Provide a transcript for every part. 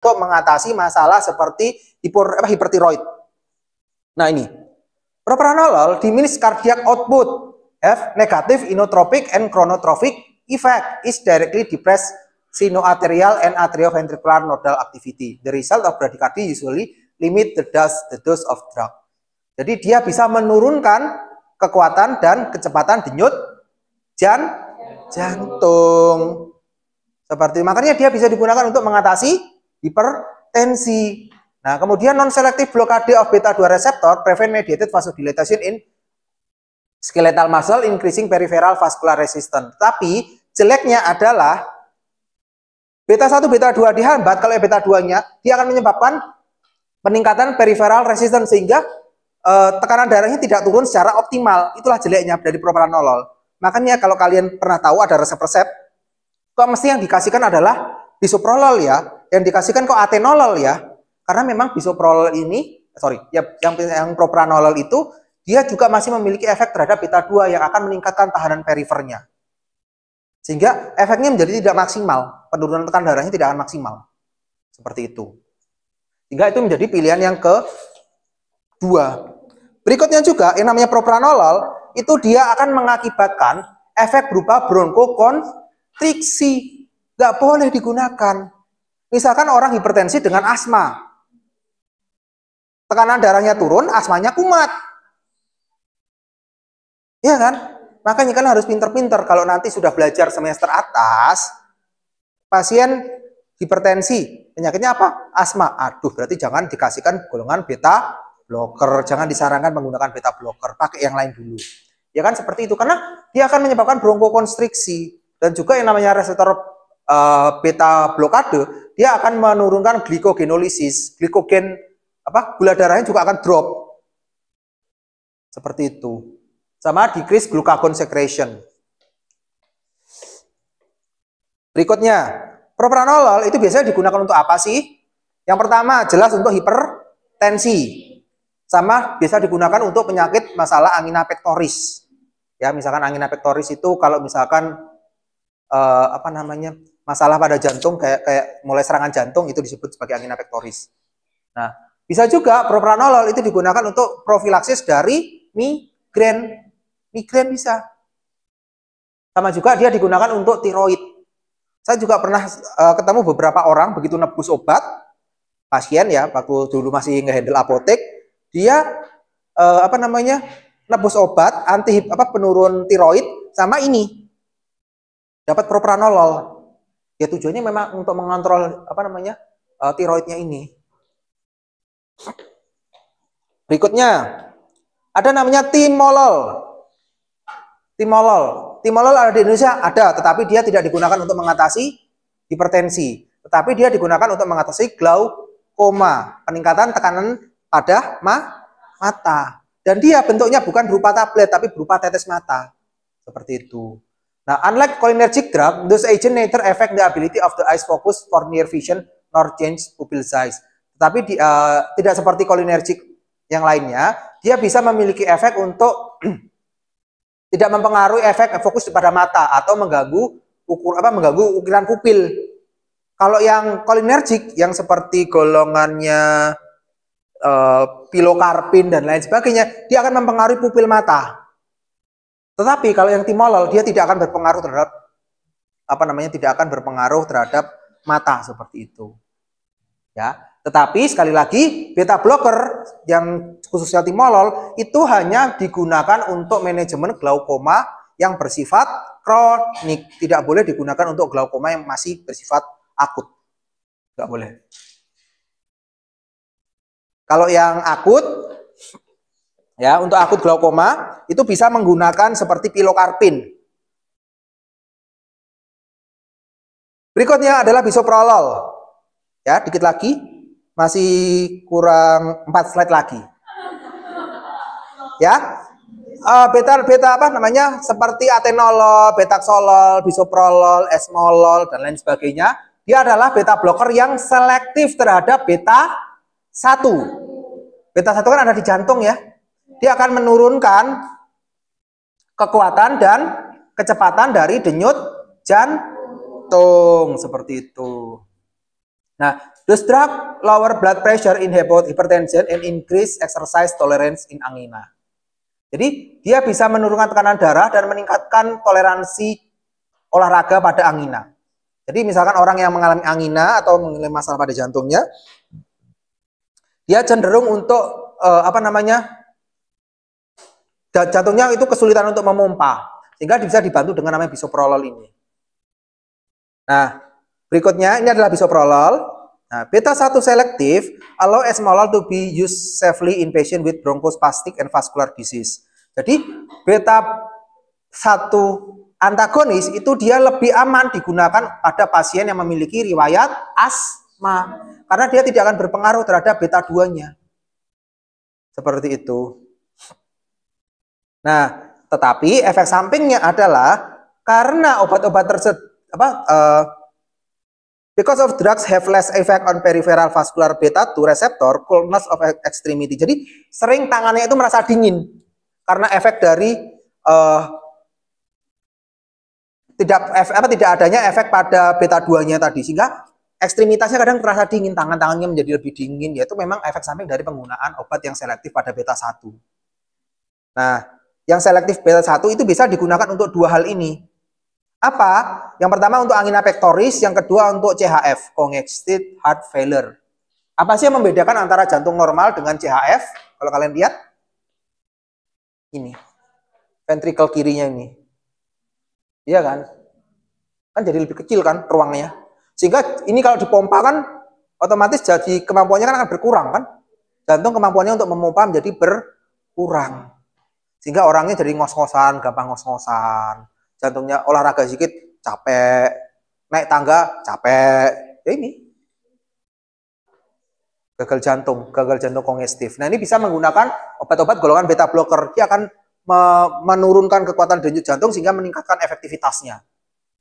untuk mengatasi masalah seperti hipertiroid. Nah ini, propranolol diminishes cardiac output, have negative inotropic and chronotropic effect, is directly depress sinoarterial and atrioventricular nodal activity. The result of bradycardia usually limit the dose of drug. Jadi dia bisa menurunkan kekuatan dan kecepatan denyut jantung. Seperti makanya dia bisa digunakan untuk mengatasi hipertensi. Nah, kemudian non-selective blockade of beta 2 receptor prevent mediated vasodilation in skeletal muscle increasing peripheral vascular resistance. Tapi jeleknya adalah beta 1 beta 2 dihambat. Kalau beta 2-nya dia akan menyebabkan peningkatan peripheral resistance sehingga tekanan darahnya tidak turun secara optimal. Itulah jeleknya dari propranolol. Makanya kalau kalian pernah tahu ada resep-resep, kok mesti yang dikasihkan adalah bisoprolol ya, yang dikasihkan kok atenolol ya. Karena memang bisoprolol ini, yang propranolol itu dia juga masih memiliki efek terhadap beta 2 yang akan meningkatkan tahanan perifernya. Sehingga efeknya menjadi tidak maksimal, penurunan tekanan darahnya tidak akan maksimal. Seperti itu. Sehingga itu menjadi pilihan yang kedua. Berikutnya juga yang namanya propranolol itu dia akan mengakibatkan efek berupa bronkokonstriksi. Nggak boleh digunakan. Misalkan orang hipertensi dengan asma. Tekanan darahnya turun, asmanya kumat. Iya kan? Makanya kan harus pinter-pinter kalau nanti sudah belajar semester atas, pasien hipertensi, penyakitnya apa? Asma. Aduh, berarti jangan dikasihkan golongan beta blocker, jangan disarankan menggunakan beta blocker, pakai yang lain dulu. Ya kan seperti itu, karena dia akan menyebabkan bronkokonstriksi dan juga yang namanya reseptor beta blokade, dia akan menurunkan glikogenolisis, gula darahnya juga akan drop. Seperti itu. Sama decrease glucagon secretion. Berikutnya, propranolol itu biasanya digunakan untuk apa sih? Yang pertama, jelas untuk hipertensi. Sama biasa digunakan untuk penyakit masalah angina pectoris. Ya, misalkan angina pectoris itu kalau misalkan masalah pada jantung kayak mulai serangan jantung itu disebut sebagai angina pectoris. Nah, bisa juga propranolol itu digunakan untuk profilaksis dari migrain. Migrain bisa. Sama juga dia digunakan untuk tiroid. Saya juga pernah ketemu beberapa orang begitu nebus obat pasien ya, waktu dulu masih nge-handle apotek, dia nebus obat penurun tiroid sama ini. Dapat propranolol. Ya tujuannya memang untuk mengontrol tiroidnya ini. Berikutnya ada namanya timolol. Timolol ada di Indonesia? Ada, tetapi dia tidak digunakan untuk mengatasi hipertensi. Tetapi dia digunakan untuk mengatasi glaukoma, peningkatan tekanan pada mata. Dan dia bentuknya bukan berupa tablet, tapi berupa tetes mata. Seperti itu. Nah, unlike cholinergic drug, those agents neither affect the ability of the eyes focus for near vision nor change pupil size. Tetapi tidak seperti cholinergic yang lainnya, dia bisa memiliki efek untuk tidak mempengaruhi efek fokus pada mata atau mengganggu ukiran pupil. Kalau yang cholinergic yang seperti golongannya pilokarpin dan lain sebagainya, dia akan mempengaruhi pupil mata. Tetapi kalau yang timolol dia tidak akan berpengaruh terhadap mata seperti itu. Ya, tetapi sekali lagi beta blocker yang khususnya timolol itu hanya digunakan untuk manajemen glaukoma yang bersifat kronik, tidak boleh digunakan untuk glaukoma yang masih bersifat akut. Nggak boleh. Kalau yang akut, ya untuk akut glaukoma itu bisa menggunakan seperti pilokarpin. Berikutnya adalah bisoprolol. Ya, dikit lagi, masih kurang 4 slide lagi. Ya, seperti atenolol, betaxolol, bisoprolol, esmolol dan lain sebagainya. Dia adalah beta blocker yang selektif terhadap beta 1. Beta 1 kan ada di jantung ya. Dia akan menurunkan kekuatan dan kecepatan dari denyut jantung seperti itu. Nah, Those drug lower blood pressure in hypertension and increase exercise tolerance in angina. Jadi dia bisa menurunkan tekanan darah dan meningkatkan toleransi olahraga pada angina. Jadi misalkan orang yang mengalami angina atau mengalami masalah pada jantungnya, dia cenderung untuk jantungnya itu kesulitan untuk memompa, sehingga bisa dibantu dengan namanya bisoprolol ini. Nah, berikutnya ini adalah bisoprolol. Nah, beta 1 selektif allow esmolol to be used safely in patient with bronchospastic and vascular disease. Jadi beta 1 antagonis itu dia lebih aman digunakan pada pasien yang memiliki riwayat asma karena dia tidak akan berpengaruh terhadap beta 2-nya. Seperti itu. Nah, tetapi efek sampingnya adalah karena obat-obat because of drugs have less effect on peripheral vascular beta 2 receptor, coldness of extremity. Jadi sering tangannya itu merasa dingin karena efek dari tidak adanya efek pada beta 2-nya tadi, sehingga ekstremitasnya kadang terasa dingin, tangan-tangannya menjadi lebih dingin, yaitu memang efek samping dari penggunaan obat yang selektif pada beta 1. Nah, yang selektif beta 1 itu bisa digunakan untuk 2 hal ini. Apa? Yang pertama untuk angina pectoris, yang kedua untuk CHF, congestive heart failure. Apa sih yang membedakan antara jantung normal dengan CHF? Kalau kalian lihat, ini, ventricle kirinya ini. Iya kan? Kan jadi lebih kecil kan ruangnya. Sehingga ini kalau dipompa kan otomatis jadi kemampuannya kan akan berkurang kan? Jantung kemampuannya untuk memompa menjadi berkurang. Sehingga orangnya jadi ngos-ngosan, gampang ngos-ngosan. Jantungnya olahraga sedikit capek, naik tangga capek. Ya ini. Gagal jantung kongestif. Nah, ini bisa menggunakan obat-obat golongan beta blocker. Dia akan menurunkan kekuatan denyut jantung sehingga meningkatkan efektivitasnya.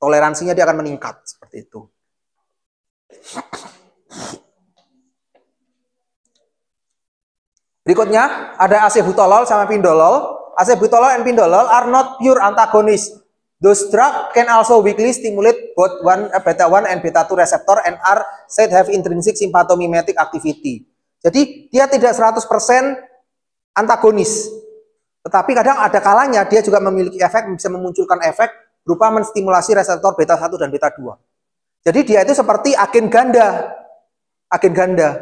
Toleransinya dia akan meningkat seperti itu. Berikutnya ada acebutolol sama pindolol. Acebutolol and pindolol are not pure antagonists. Those drugs can also weakly stimulate both beta 1 and beta 2 receptor and are said have intrinsic sympathomimetic activity. Jadi dia tidak 100% antagonis. Tetapi kadang ada kalanya dia juga memiliki efek, bisa memunculkan efek berupa menstimulasi reseptor beta 1 dan beta 2. Jadi dia itu seperti agen ganda. Agen ganda.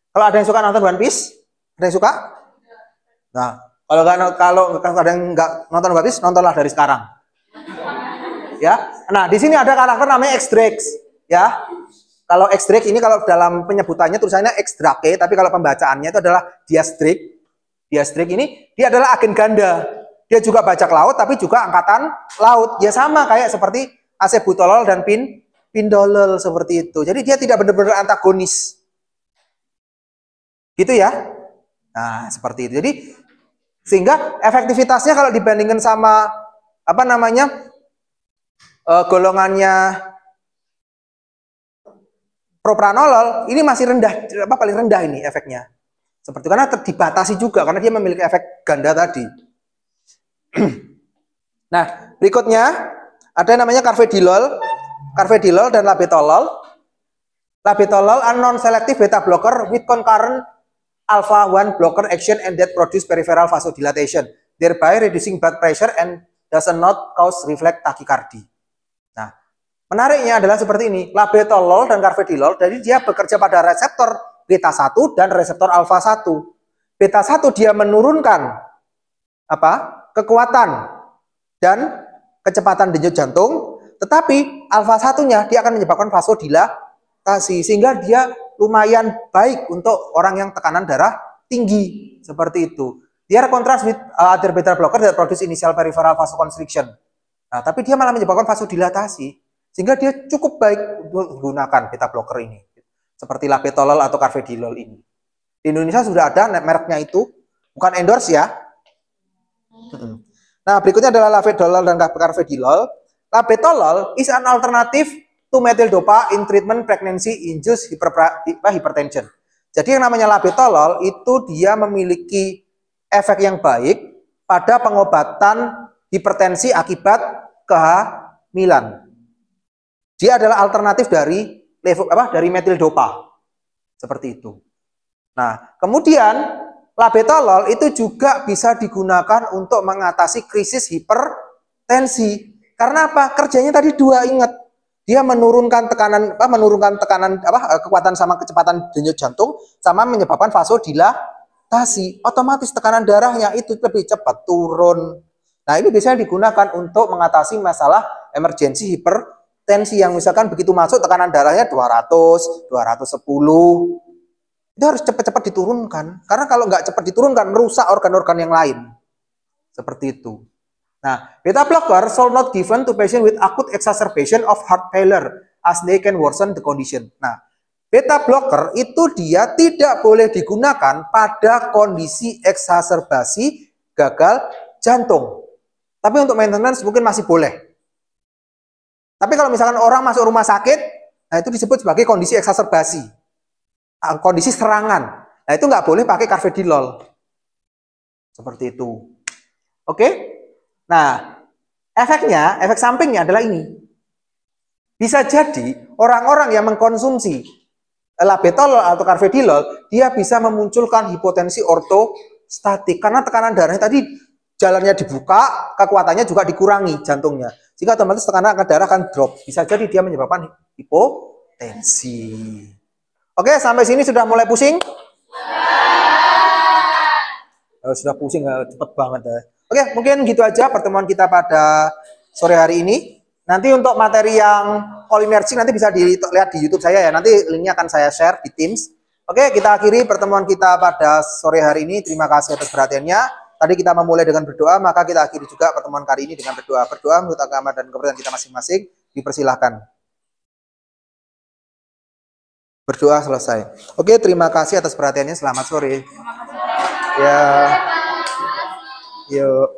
Kalau ada yang suka nonton One Piece, ada yang suka? Nah, kalau ada yang nggak nonton One Piece, nontonlah dari sekarang. Ya. Nah, di sini ada karakter namanya X-Drax, ya. Kalau X-Drax ini kalau dalam penyebutannya tulisannya X-Drake, tapi kalau pembacaannya itu adalah Diastrik. Diastrik ini dia adalah agen ganda. Dia juga bajak laut tapi juga angkatan laut. Ya sama kayak seperti acebutolol dan pindolol seperti itu. Jadi dia tidak benar-benar antagonis. Gitu ya. Nah, seperti itu. Jadi sehingga efektivitasnya kalau dibandingkan sama golongannya propranolol ini masih rendah, paling rendah ini efeknya. Seperti karena dibatasi juga karena dia memiliki efek ganda tadi. Nah, berikutnya ada namanya carvedilol dan labetalol. Labetalol are non-selective beta blocker with concurrent alpha 1 blocker action and that produce peripheral vasodilatation, thereby reducing blood pressure and does not cause reflex tachycardia. Nah, menariknya adalah seperti ini, labetalol dan carvedilol, jadi dia bekerja pada reseptor beta 1 dan reseptor alfa 1. Beta 1 dia menurunkan kekuatan dan kecepatan denyut jantung, tetapi alfa 1-nya dia akan menyebabkan vasodilatasi sehingga dia lumayan baik untuk orang yang tekanan darah tinggi seperti itu. Dia contrast with other beta blocker that produce initial peripheral vasoconstriction. Nah, tapi dia malah menyebabkan vasodilatasi sehingga dia cukup baik untuk menggunakan beta blocker ini. Seperti labetalol atau carvedilol ini. Di Indonesia sudah ada mereknya itu, bukan endorse ya. Nah, berikutnya adalah labetalol dan carvedilol. Labetalol is an alternative to methyldopa in treatment pregnancy-induced hypertension. Jadi yang namanya labetalol itu dia memiliki efek yang baik pada pengobatan hipertensi akibat kehamilan. Dia adalah alternatif dari methyldopa. Seperti itu. Nah, kemudian labetalol itu juga bisa digunakan untuk mengatasi krisis hipertensi. Karena apa? Kerjanya tadi dua, ingat. Dia menurunkan tekanan kekuatan sama kecepatan denyut jantung sama menyebabkan vasodilatasi. Otomatis tekanan darahnya itu lebih cepat turun. Nah, ini biasanya digunakan untuk mengatasi masalah emergensi hipertensi yang misalkan begitu masuk tekanan darahnya 200, 210. Itu harus cepat-cepat diturunkan. Karena kalau nggak cepat diturunkan, merusak organ-organ yang lain. Seperti itu. Nah, beta blocker shall not given to patient with acute exacerbation of heart failure as they can worsen the condition. Nah, beta blocker itu dia tidak boleh digunakan pada kondisi eksaserbasi gagal jantung. Tapi untuk maintenance mungkin masih boleh. Tapi kalau misalkan orang masuk rumah sakit, nah itu disebut sebagai kondisi eksaserbasi. Kondisi serangan. Nah, itu nggak boleh pakai carvedilol. Seperti itu. Oke? Nah, efek sampingnya adalah ini. Bisa jadi orang-orang yang mengkonsumsi labetalol atau carvedilol, dia bisa memunculkan hipotensi ortostatik. Karena tekanan darahnya tadi jalannya dibuka, kekuatannya juga dikurangi jantungnya. Sehingga otomatis tekanan darah akan drop. Bisa jadi dia menyebabkan hipotensi. Oke, sampai sini sudah mulai pusing? Sudah pusing, cepet banget ya. Oke, mungkin gitu aja pertemuan kita pada sore hari ini. Nanti untuk materi yang kolinergi nanti bisa dilihat di YouTube saya ya. Nanti linknya akan saya share di Teams. Oke, kita akhiri pertemuan kita pada sore hari ini. Terima kasih atas perhatiannya. Tadi kita memulai dengan berdoa, maka kita akhiri juga pertemuan kali ini dengan berdoa. Berdoa menurut agama dan kepercayaan kita masing-masing. Dipersilahkan. Berdoa selesai. Oke, terima kasih atas perhatiannya. Selamat sore. Ya. Yuk.